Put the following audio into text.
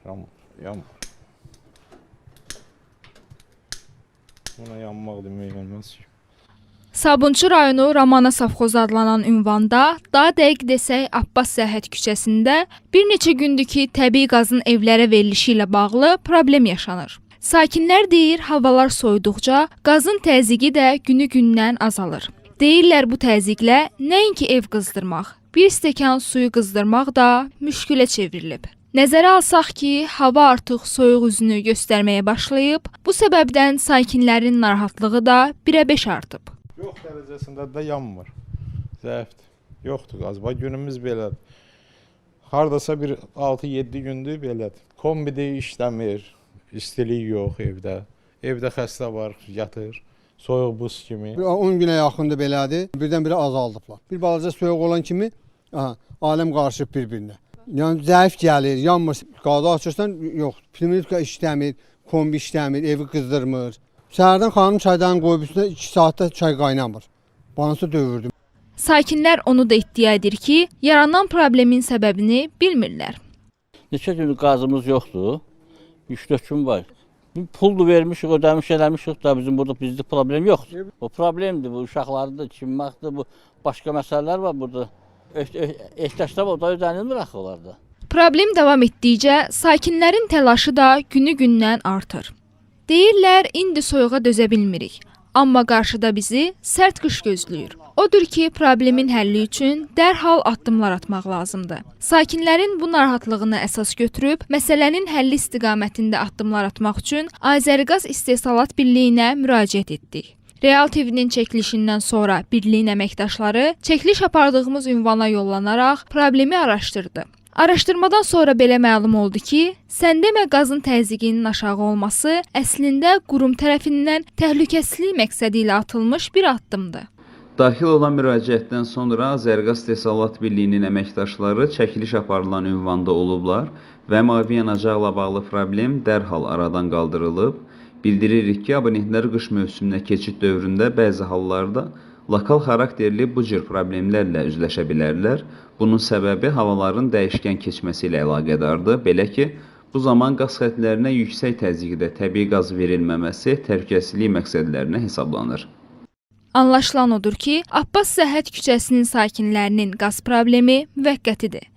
Yanmır. Buna yanmaq demək olmaz ki. Sabunçu rayonu Ramana Savxozu adlanan ünvanda, daha dəqiq desək Abbas Səhhət küçəsində bir neçə gündür ki, təbii qazın evlərə verilişi ilə bağlı problem yaşanır. Sakinlər deyir, havalar soyuduqca qazın təzyiqi də günü-gündən azalır. Deyirlər bu təzyiqlə nəinki ev qızdırmaq, bir stəkan suyu qızdırmaq da müşkülə çevrilib. Nəzərə alsaq ki, hava artıq soyuq üzünü göstərməyə başlayıb, bu səbəbdən sakinlərin narahatlığı da 1-ə 5 artıb. Yox dərəcəsində də yanmır. Zəifdir. Yoxdur qaz. Bax günümüz belədir. Hardasa bir 6-7 gündür belədir. Kombidə işləmir. İstilik yox evdə. Evdə xəstə var, yatır. Soyuq buz kimi. 10 günə yaxındır belədir. Birdən-birə azaldıblar. Bir balaca soyuq olan kimi aləm qarışıb bir-birinə. Yəni zəif gəlir, yanmır. Qadı açırsan, yox. Pnevmatika işləmir, kombi işləmir, evi qızdırmır. Səhərdən xanım çaydan qoyub üstünə 2 saatda çay qaynamır. Banası dövürdüm. Sakinlər onu da iddia edir ki, yaranan problemin səbəbini bilmirlər. Neçə gün qazımız yoxdur. 3-4 gün var. Pul vermişik, ödəmiş eləmişik da bizim burada bizdə problem yoxdur. O problemdir, bu uşaqlardır, çimməkdir, bu başqa məsələlər var burada. Ehtiyaclar o da ödənilmir axı onlarda. Problem davam etdikcə sakinlərin təlaşı da günü-gündən artır. Deyirlər, indi soyuğa dözə bilmirik, amma qarşıda bizi sərt qış gözləyir. Odur ki, problemin həlli üçün dərhal addımlar atmaq lazımdır. Sakinlərin bu narahatlığını əsas götürüb, məsələnin həlli istiqamətində addımlar atmaq üçün Azəriqaz İstehsalat Birliyinə müraciət etdik. Real TV-nin çəkilişindən sonra birliyin əməkdaşları çəkiliş apardığımız ünvana yollanaraq problemi araşdırdı. Araşdırmadan sonra belə məlum oldu ki, səndəmə qazın təzyiqinin aşağı olması əslində qurum tərəfindən təhlükəsizlik məqsədi ilə atılmış bir addımdır. Daxil olan müraciətdən sonra Azəriqaz İstehsalat Birliyinin əməkdaşları çəkiliş aparılan ünvanda olublar və mavi yanacaqla bağlı problem dərhal aradan qaldırılıb. Bildiririk ki, abonentlər qış mövsümünə keçid dövründə bəzi hallarda lokal xarakterli bu cür problemlərlə üzləşə bilərlər. Bunun səbəbi havaların dəyişkən keçməsi ilə əlaqədardır. Belə ki, bu zaman qaz xəttlərinə yüksək təzyiqdə təbii qaz verilməməsi təhlükəsizlik məqsədlərinə hesablanır. Anlaşılan odur ki, Abbas Səhhət küçəsinin sakinlərinin qaz problemi müvəqqətidir.